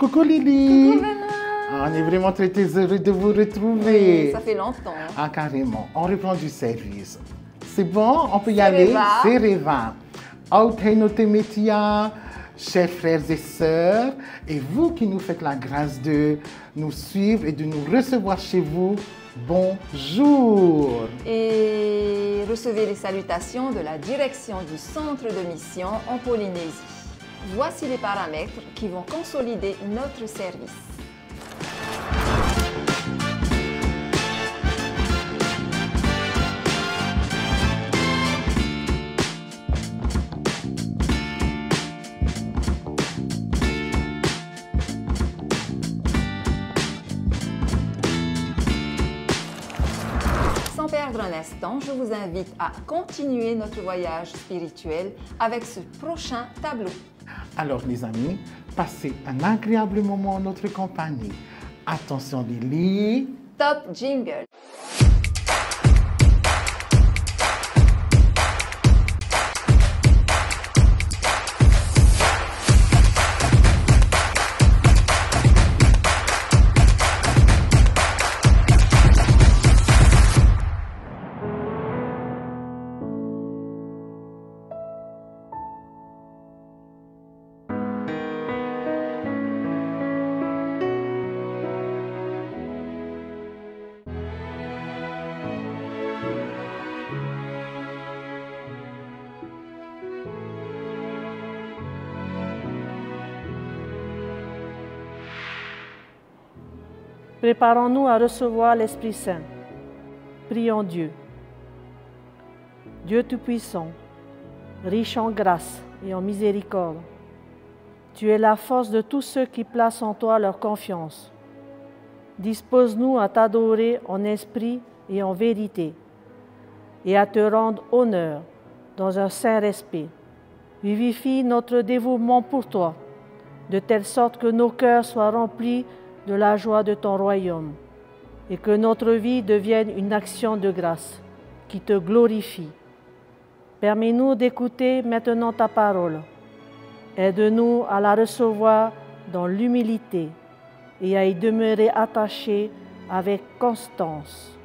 Coucou Lily. Coucou Benoît. On est vraiment très heureux de vous retrouver. Oui, ça fait longtemps. Ah, carrément. On reprend du service. C'est bon, on peut y aller. C'est Reva. Notre métier, chers frères et sœurs, et vous qui nous faites la grâce de nous suivre et de nous recevoir chez vous, bonjour. Et recevez les salutations de la direction du centre de mission en Polynésie. Voici les paramètres qui vont consolider notre service. Sans perdre un instant, je vous invite à continuer notre voyage spirituel avec ce prochain tableau. Alors les amis, passez un agréable moment en notre compagnie. Attention Lily. Top jingle. Préparons-nous à recevoir l'Esprit Saint. Prions Dieu. Dieu Tout-Puissant, riche en grâce et en miséricorde, tu es la force de tous ceux qui placent en toi leur confiance. Dispose-nous à t'adorer en esprit et en vérité, et à te rendre honneur dans un saint respect. Vivifie notre dévouement pour toi, de telle sorte que nos cœurs soient remplis de la joie de ton royaume, et que notre vie devienne une action de grâce qui te glorifie. Permets-nous d'écouter maintenant ta parole. Aide-nous à la recevoir dans l'humilité et à y demeurer attachés avec constance.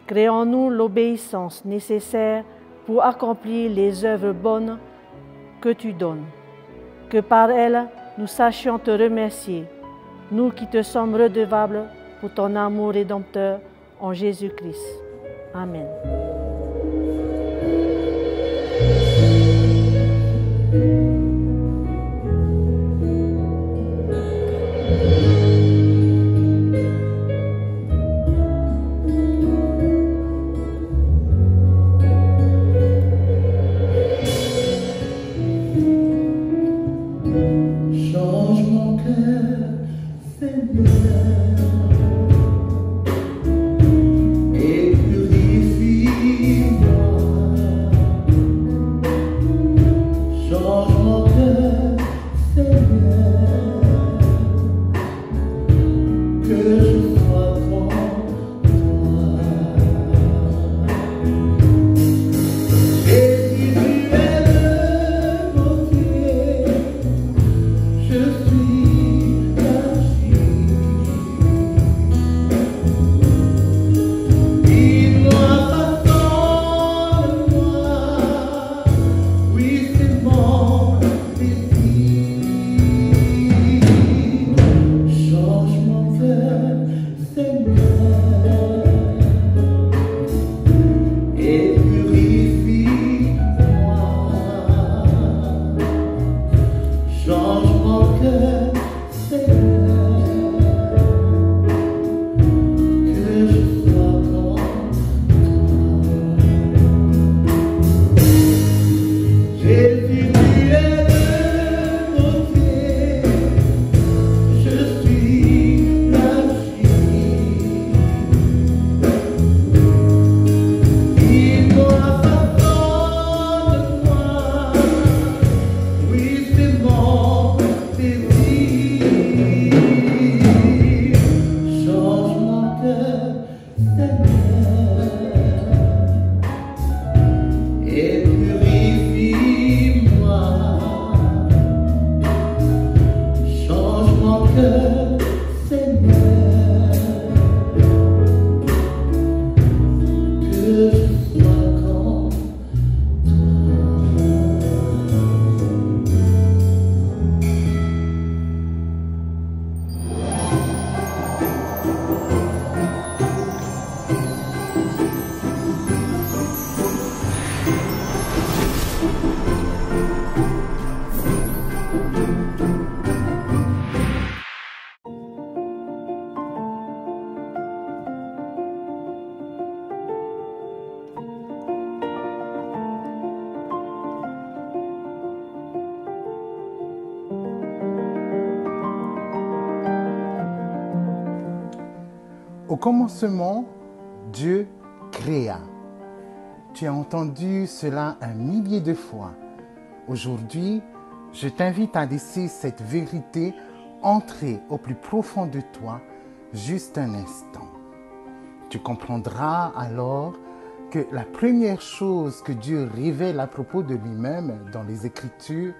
Créons-nous l'obéissance nécessaire pour accomplir les œuvres bonnes que tu donnes. Que par elles, nous sachions te remercier, nous qui te sommes redevables pour ton amour rédempteur en Jésus-Christ. Amen. cœur, Seigneur, que je sois grand. Au commencement, Dieu créa. Tu as entendu cela 1 millier de fois. Aujourd'hui, je t'invite à laisser cette vérité entrer au plus profond de toi juste un instant. Tu comprendras alors que la première chose que Dieu révèle à propos de lui-même dans les Écritures,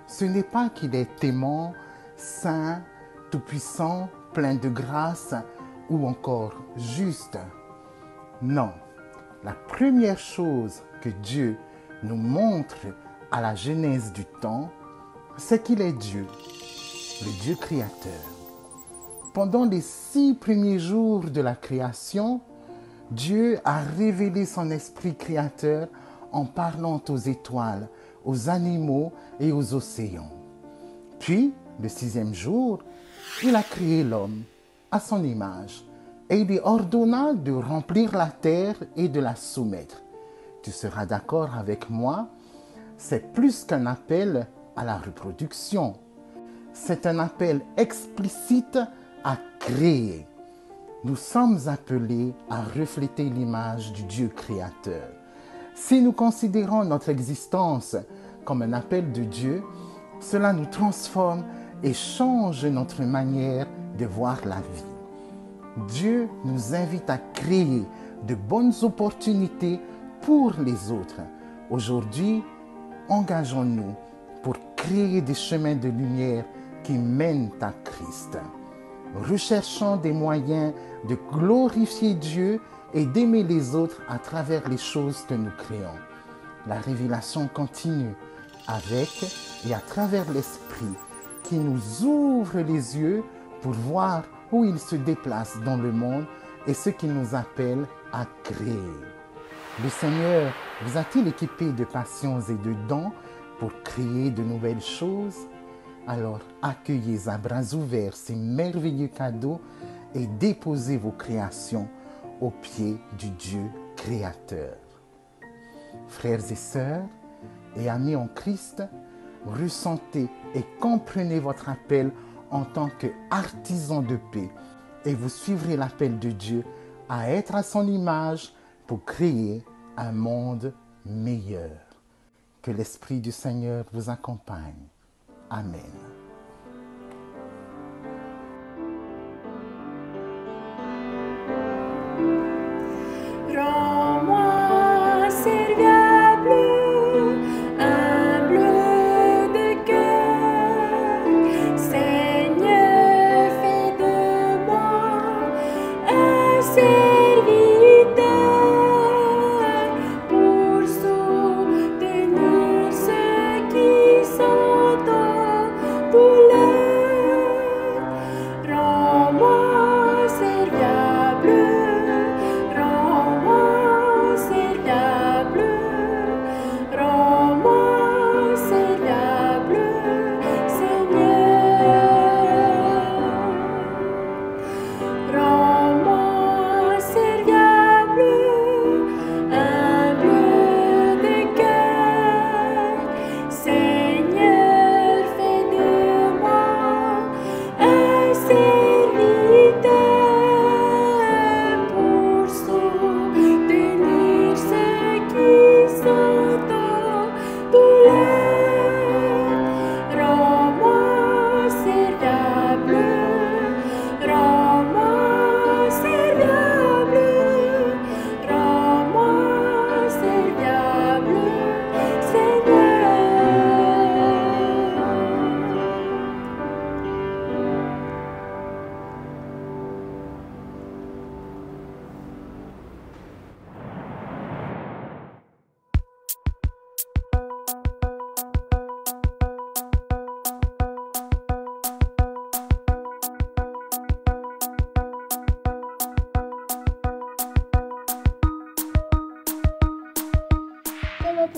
ce n'est pas qu'il est aimant, saint, tout-puissant, plein de grâce ou encore juste. Non, la première chose que Dieu nous montre à la genèse du temps, c'est qu'il est Dieu, le Dieu créateur. Pendant les 6 premiers jours de la création, Dieu a révélé son esprit créateur en parlant aux étoiles, aux animaux et aux océans. Puis, le 6e jour, il a créé l'homme à son image et il lui ordonna de remplir la terre et de la soumettre. Tu seras d'accord avec moi, c'est plus qu'un appel à la reproduction. C'est un appel explicite à créer. Nous sommes appelés à refléter l'image du Dieu créateur. Si nous considérons notre existence comme un appel de Dieu, cela nous transforme et change notre manière de voir la vie. Dieu nous invite à créer de bonnes opportunités pour les autres. Aujourd'hui, engageons-nous pour créer des chemins de lumière qui mènent à Christ. Recherchons des moyens de glorifier Dieu et d'aimer les autres à travers les choses que nous créons. La révélation continue avec et à travers l'Esprit qui nous ouvre les yeux pour voir où il se déplace dans le monde et ce qu'il nous appelle à créer. Le Seigneur vous a-t-il équipé de passions et de dons pour créer de nouvelles choses? Alors accueillez à bras ouverts ces merveilleux cadeaux et déposez vos créations aux pieds du Dieu créateur. Frères et sœurs et amis en Christ, ressentez et comprenez votre appel en tant qu'artisan de paix et vous suivrez l'appel de Dieu à être à son image pour créer un monde meilleur. Que l'Esprit du Seigneur vous accompagne. Amen. Rends-moi serviable, humble de cœur. Seigneur, fais de moi un serviteur pour soutenir ceux qui sont en douleur. Rends-moi serviable, rends-moi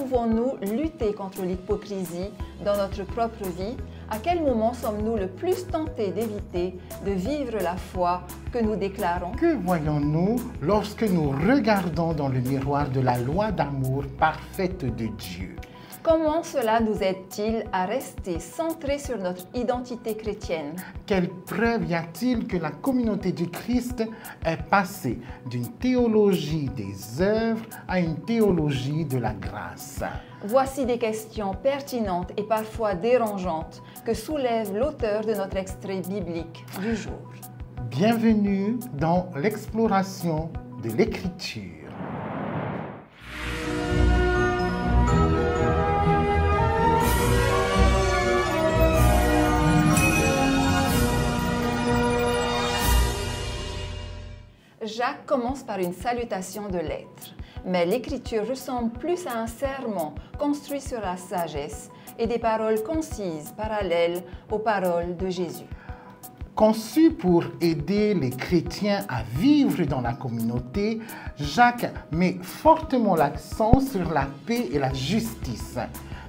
pouvons-nous lutter contre l'hypocrisie dans notre propre vie? À quel moment sommes-nous le plus tentés d'éviter de vivre la foi que nous déclarons? Que voyons-nous lorsque nous regardons dans le miroir de la loi d'amour parfaite de Dieu? Comment cela nous aide-t-il à rester centrés sur notre identité chrétienne? Quelle preuve y a-t-il que la communauté du Christ est passée d'une théologie des œuvres à une théologie de la grâce? Voici des questions pertinentes et parfois dérangeantes que soulève l'auteur de notre extrait biblique du jour. Bienvenue dans l'exploration de l'Écriture. Jacques commence par une salutation de lettres, mais l'Écriture ressemble plus à un sermon construit sur la sagesse et des paroles concises parallèles aux paroles de Jésus. Conçu pour aider les chrétiens à vivre dans la communauté, Jacques met fortement l'accent sur la paix et la justice.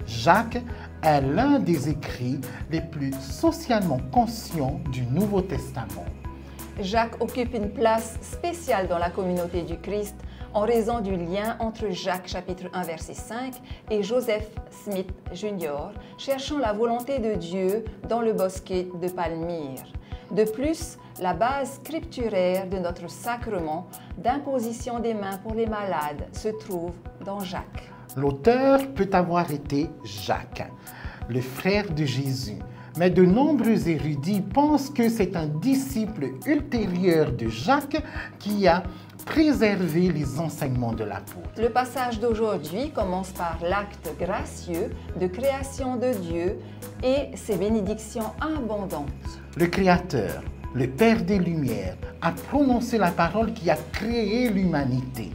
Jacques est l'un des écrits les plus socialement conscients du Nouveau Testament. Jacques occupe une place spéciale dans la communauté du Christ en raison du lien entre Jacques chapitre 1 verset 5 et Joseph Smith Jr. cherchant la volonté de Dieu dans le bosquet de Palmyre. De plus, la base scripturaire de notre sacrement d'imposition des mains pour les malades se trouve dans Jacques. L'auteur peut avoir été Jacques, le frère de Jésus. Mais de nombreux érudits pensent que c'est un disciple ultérieur de Jacques qui a préservé les enseignements de l'apôtre. Le passage d'aujourd'hui commence par l'acte gracieux de création de Dieu et ses bénédictions abondantes. Le Créateur, le Père des Lumières, a prononcé la parole qui a créé l'humanité.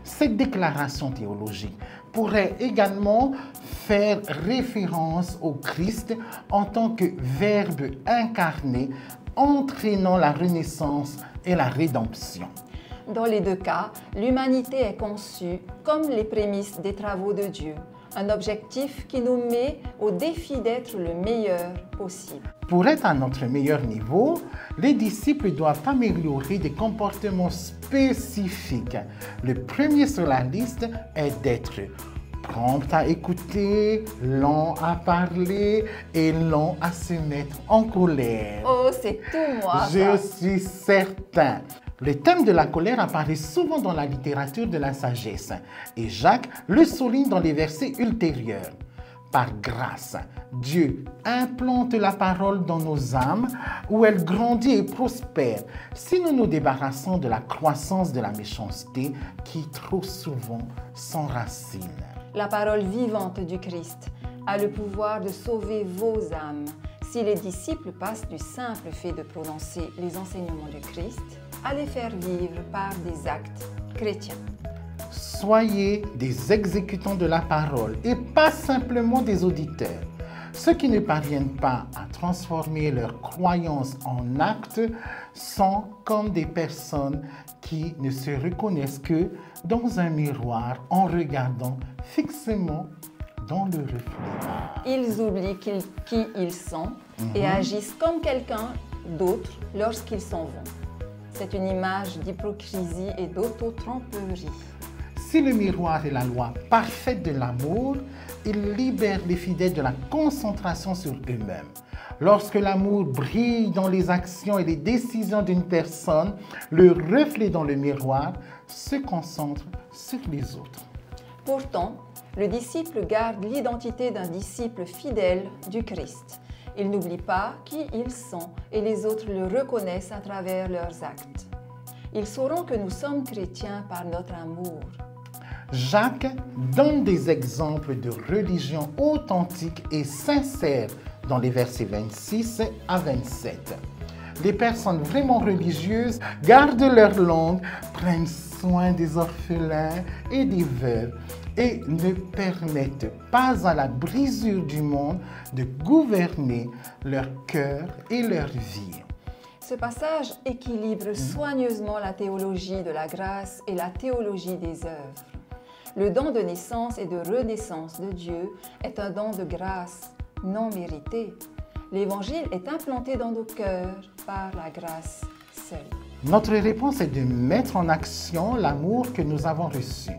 Cette déclaration théologique pourrait également faire référence au Christ en tant que Verbe incarné, entraînant la renaissance et la rédemption. Dans les deux cas, l'humanité est conçue comme les prémices des travaux de Dieu, un objectif qui nous met au défi d'être le meilleur possible. Pour être à notre meilleur niveau, les disciples doivent améliorer des comportements spécifiques. Le premier sur la liste est d'être prompt à écouter, lent à parler et lent à se mettre en colère. Oh, c'est tout moi, Je ça. suis certain. Le thème de la colère apparaît souvent dans la littérature de la sagesse et Jacques le souligne dans les versets ultérieurs. Par grâce, Dieu implante la parole dans nos âmes où elle grandit et prospère si nous nous débarrassons de la croissance de la méchanceté qui trop souvent s'enracine. La parole vivante du Christ a le pouvoir de sauver vos âmes. Si les disciples passent du simple fait de prononcer les enseignements du Christ à les faire vivre par des actes chrétiens. Soyez des exécutants de la parole et pas simplement des auditeurs. Ceux qui ne parviennent pas à transformer leurs croyances en actes sont comme des personnes qui ne se reconnaissent que dans un miroir en regardant fixement dans le reflet. Ils oublient qui ils sont et agissent comme quelqu'un d'autre lorsqu'ils s'en vont. C'est une image d'hypocrisie et d'auto-tromperie. Si le miroir est la loi parfaite de l'amour, il libère les fidèles de la concentration sur eux-mêmes. Lorsque l'amour brille dans les actions et les décisions d'une personne, le reflet dans le miroir se concentre sur les autres. Pourtant, le disciple garde l'identité d'un disciple fidèle du Christ. Ils n'oublient pas qui ils sont et les autres le reconnaissent à travers leurs actes. Ils sauront que nous sommes chrétiens par notre amour. Jacques donne des exemples de religion authentique et sincère dans les versets 26 à 27. Les personnes vraiment religieuses gardent leur langue, prennent soin des orphelins et des veuves et ne permettent pas à la brisure du monde de gouverner leur cœur et leur vie. Ce passage équilibre soigneusement la théologie de la grâce et la théologie des œuvres. Le don de naissance et de renaissance de Dieu est un don de grâce non mérité. L'Évangile est implanté dans nos cœurs par la grâce seule. Notre réponse est de mettre en action l'amour que nous avons reçu.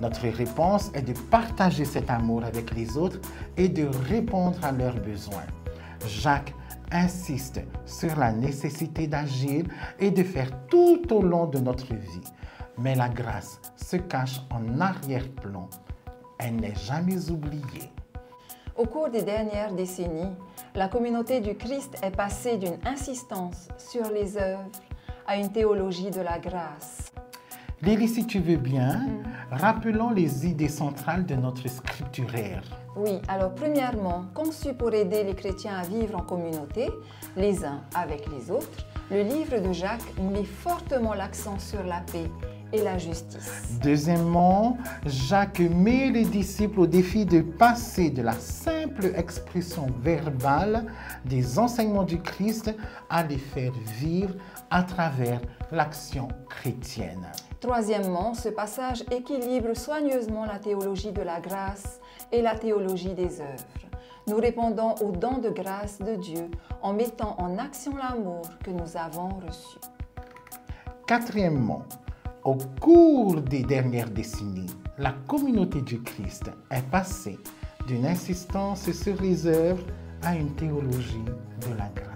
Notre réponse est de partager cet amour avec les autres et de répondre à leurs besoins. Jacques insiste sur la nécessité d'agir et de faire tout au long de notre vie. Mais la grâce se cache en arrière-plan. Elle n'est jamais oubliée. Au cours des dernières décennies, la communauté du Christ est passée d'une insistance sur les œuvres à une théologie de la grâce. Lily, si tu veux bien, rappelons les idées centrales de notre scripturaire. Oui, alors premièrement, conçu pour aider les chrétiens à vivre en communauté, les uns avec les autres, le livre de Jacques met fortement l'accent sur la paix et la justice. Deuxièmement, Jacques met les disciples au défi de passer de la simple expression verbale des enseignements du Christ à les faire vivre à travers l'action chrétienne. Troisièmement, ce passage équilibre soigneusement la théologie de la grâce et la théologie des œuvres. Nous répondons au don de grâce de Dieu en mettant en action l'amour que nous avons reçu. Quatrièmement, au cours des dernières décennies, la communauté du Christ est passée d'une insistance sur les œuvres à une théologie de la grâce.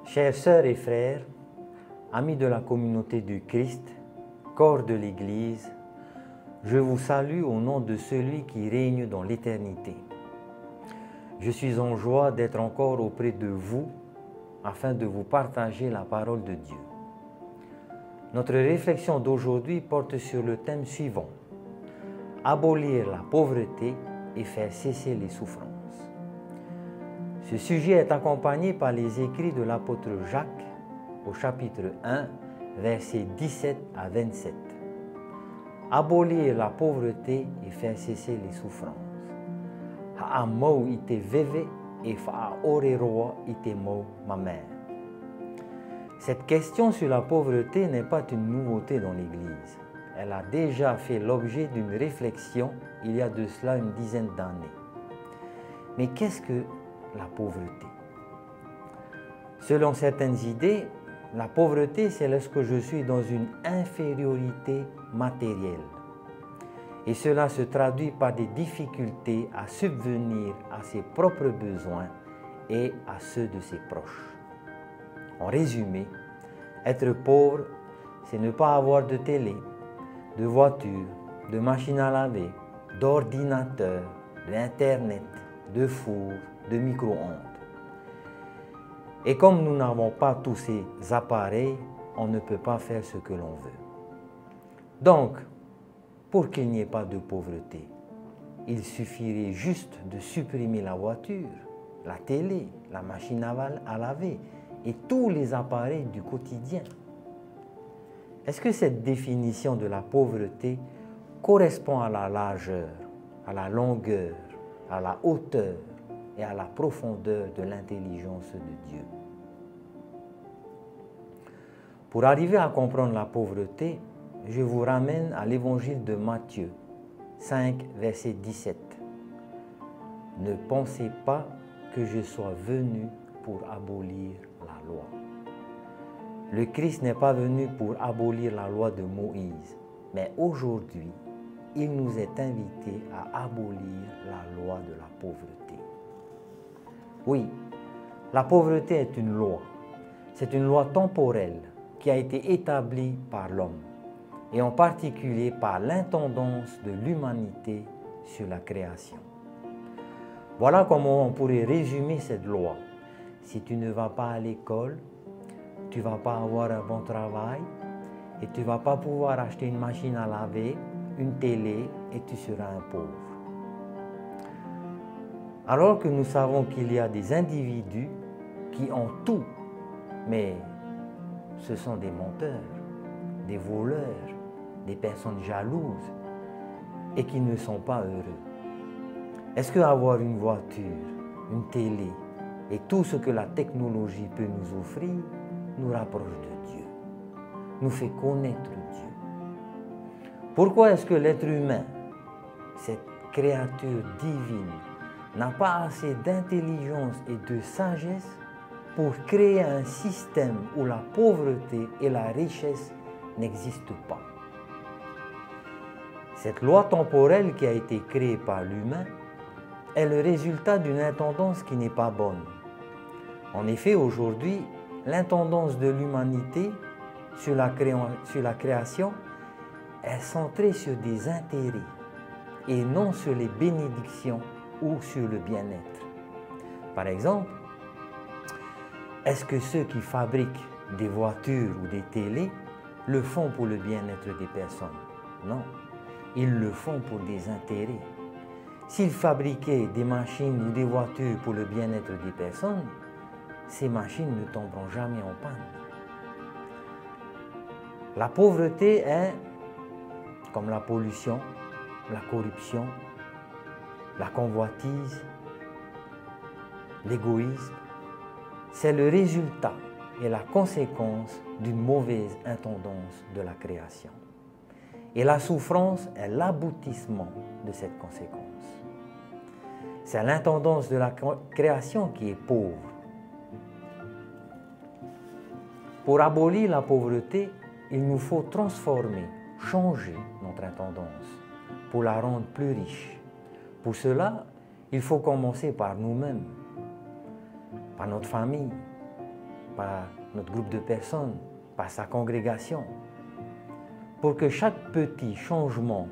Chères sœurs et frères, amis de la communauté du Christ, corps de l'Église, je vous salue au nom de celui qui règne dans l'éternité. Je suis en joie d'être encore auprès de vous afin de vous partager la parole de Dieu. Notre réflexion d'aujourd'hui porte sur le thème suivant: abolir la pauvreté et faire cesser les souffrances. Ce sujet est accompagné par les écrits de l'apôtre Jacques au chapitre 1, versets 17 à 27. Abolir la pauvreté et faire cesser les souffrances. Ha'amau ite veve et fa'aoreroa ite mau ma mère. Cette question sur la pauvreté n'est pas une nouveauté dans l'Église. Elle a déjà fait l'objet d'une réflexion il y a de cela une dizaine d'années. Mais qu'est-ce que la pauvreté? Selon certaines idées, la pauvreté, c'est lorsque je suis dans une infériorité matérielle. Et cela se traduit par des difficultés à subvenir à ses propres besoins et à ceux de ses proches. En résumé, être pauvre, c'est ne pas avoir de télé, de voiture, de machine à laver, d'ordinateur, d'Internet, de four, de micro-ondes. Et comme nous n'avons pas tous ces appareils, on ne peut pas faire ce que l'on veut. Donc, pour qu'il n'y ait pas de pauvreté, il suffirait juste de supprimer la voiture, la télé, la machine à laver et tous les appareils du quotidien. Est-ce que cette définition de la pauvreté correspond à la largeur, à la longueur, à la hauteur et à la profondeur de l'intelligence de Dieu? Pour arriver à comprendre la pauvreté, je vous ramène à l'évangile de Matthieu 5, verset 17. Ne pensez pas que je sois venu pour abolir la loi. Le Christ n'est pas venu pour abolir la loi de Moïse, mais aujourd'hui, il nous est invité à abolir la loi de la pauvreté. Oui, la pauvreté est une loi. C'est une loi temporelle qui a été établie par l'homme, et en particulier par l'intendance de l'humanité sur la création. Voilà comment on pourrait résumer cette loi. Si tu ne vas pas à l'école, tu ne vas pas avoir un bon travail et tu ne vas pas pouvoir acheter une machine à laver, une télé et tu seras un pauvre. Alors que nous savons qu'il y a des individus qui ont tout, mais ce sont des menteurs, des voleurs, des personnes jalouses et qui ne sont pas heureux. Est-ce qu'avoir une voiture, une télé et tout ce que la technologie peut nous offrir nous rapproche de Dieu, nous fait connaître Dieu? Pourquoi est-ce que l'être humain, cette créature divine, n'a pas assez d'intelligence et de sagesse pour créer un système où la pauvreté et la richesse n'existent pas? Cette loi temporelle qui a été créée par l'humain est le résultat d'une intendance qui n'est pas bonne. En effet, aujourd'hui, l'intendance de l'humanité sur la création est centrée sur des intérêts et non sur les bénédictions ou sur le bien-être. Par exemple, est-ce que ceux qui fabriquent des voitures ou des télés le font pour le bien-être des personnes? Non, ils le font pour des intérêts. S'ils fabriquaient des machines ou des voitures pour le bien-être des personnes, ces machines ne tomberont jamais en panne. La pauvreté est, comme la pollution, la corruption, la convoitise, l'égoïsme, c'est le résultat et la conséquence d'une mauvaise intendance de la création. Et la souffrance est l'aboutissement de cette conséquence. C'est l'intendance de la création qui est pauvre. Pour abolir la pauvreté, il nous faut transformer, changer notre intendance pour la rendre plus riche. Pour cela, il faut commencer par nous-mêmes, par notre famille, par notre groupe de personnes, par sa congrégation, pour que chaque petit changement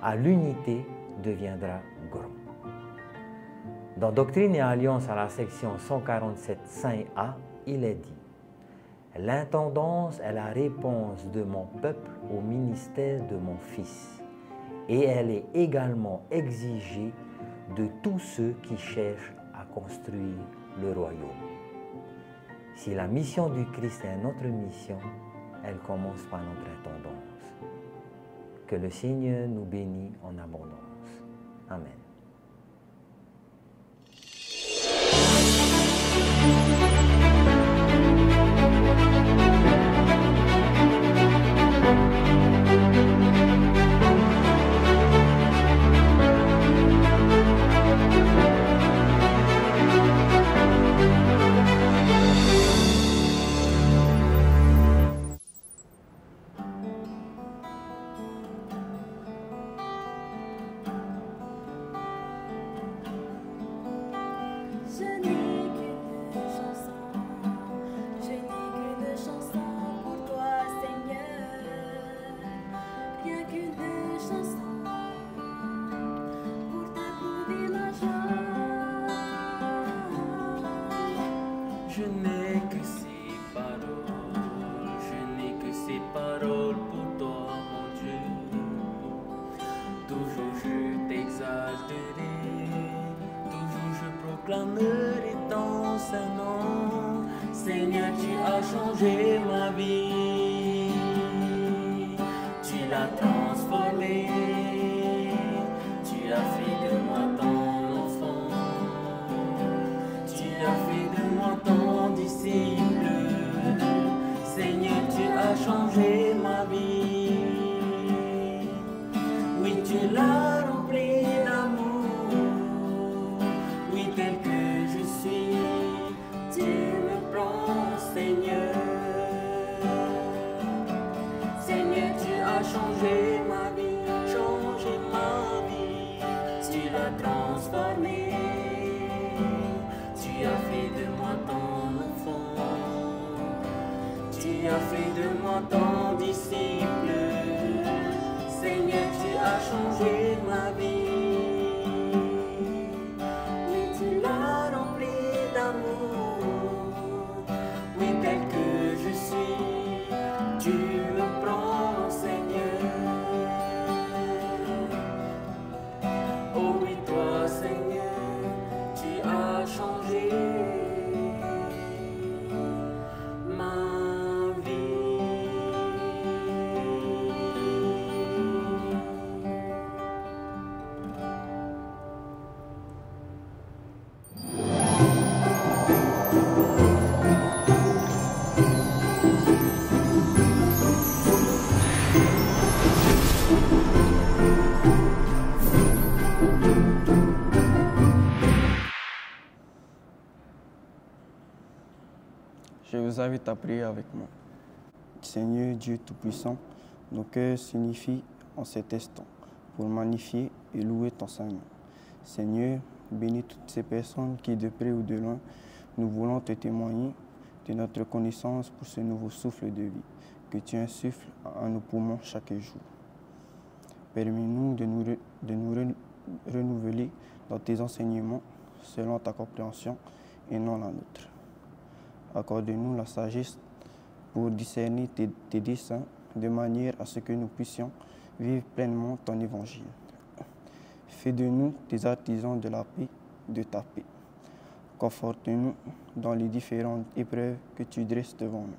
à l'unité deviendra grand. Dans Doctrine et Alliance à la section 147.5a, il est dit: l'intendance est la réponse de mon peuple au ministère de mon Fils, et elle est également exigée de tous ceux qui cherchent à construire le royaume. Si la mission du Christ est notre mission, elle commence par notre intendance. Que le Seigneur nous bénisse en abondance. Amen. Je n'ai que ces paroles pour toi, mon Dieu. Toujours je t'exalterai, toujours je proclamerai ton Saint-Nom. Seigneur, tu as changé ma vie, tu l'as transformée, tu as fait de moi ton enfant, tu as fait de moi ton disciple. Seigneur, tu as changé ma vie. Oui, tu l'as rempli d'amour. Oui, tel que je suis, tu me prends, Seigneur. Seigneur, tu as changé ma vie, changé ma vie. Tu l'as transformé. Tu as fait de moi ton enfant. Tu as fait de moi ton disciple. Seigneur, tu as changé ma vie. Oui, tu l'as rempli d'amour. Oui, tel que je suis, tu me prends, Seigneur. Oh oui, toi, Seigneur, tu as changé ma vie. Je vous invite à prier avec moi. Seigneur Dieu Tout-Puissant, nos cœurs s'unifient en cet instant pour magnifier et louer ton Saint-Nom. Seigneur, bénis toutes ces personnes qui, de près ou de loin, nous voulons te témoigner de notre reconnaissance pour ce nouveau souffle de vie que tu insuffles à nos poumons chaque jour. Permets-nous de nous renouveler dans tes enseignements selon ta compréhension et non la nôtre. Accorde-nous la sagesse pour discerner tes desseins de manière à ce que nous puissions vivre pleinement ton évangile. Fais de nous tes artisans de la paix, de ta paix. Conforte-nous dans les différentes épreuves que tu dresses devant nous,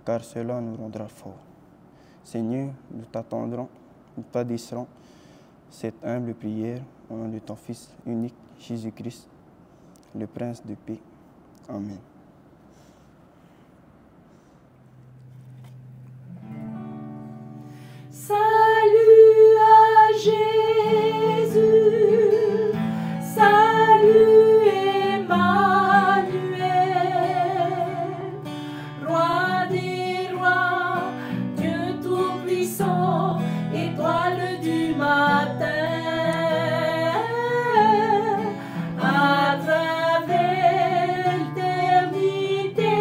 car cela nous rendra forts. Seigneur, nous t'attendrons, nous t'adresserons cette humble prière au nom de ton Fils unique, Jésus-Christ, le Prince de paix. Amen. Salut à Jésus, salut Emmanuel, roi des rois, Dieu tout-puissant, étoile du matin. À travers l'éternité,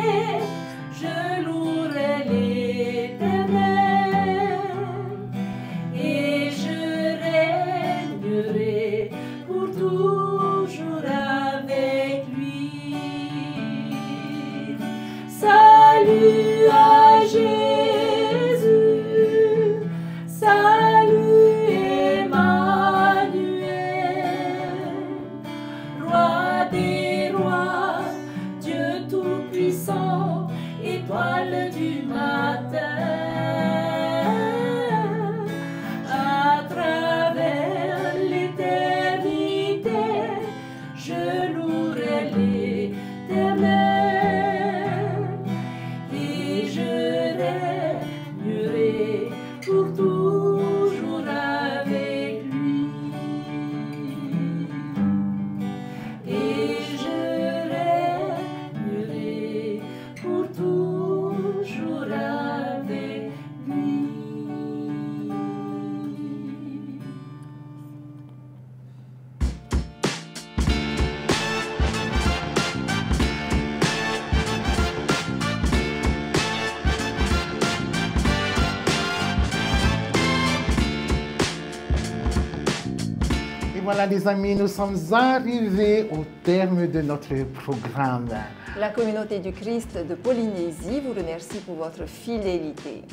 voilà les amis, nous sommes arrivés au terme de notre programme. La communauté du Christ de Polynésie vous remercie pour votre fidélité.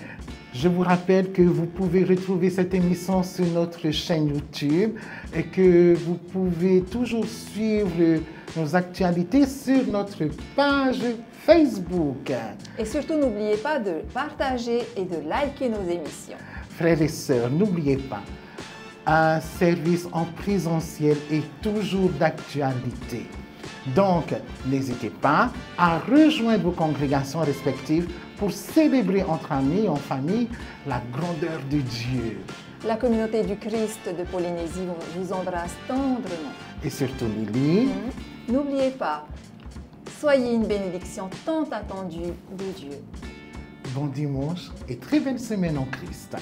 Je vous rappelle que vous pouvez retrouver cette émission sur notre chaîne YouTube et que vous pouvez toujours suivre nos actualités sur notre page Facebook. Et surtout, n'oubliez pas de partager et de liker nos émissions. Frères et sœurs, n'oubliez pas, un service en présentiel est toujours d'actualité. Donc, n'hésitez pas à rejoindre vos congrégations respectives pour célébrer entre amis et en famille la grandeur de Dieu. La communauté du Christ de Polynésie vous embrasse tendrement. Et surtout, Lily, N'oubliez pas, soyez une bénédiction tant attendue de Dieu. bon dimanche et très belle semaine en Christ.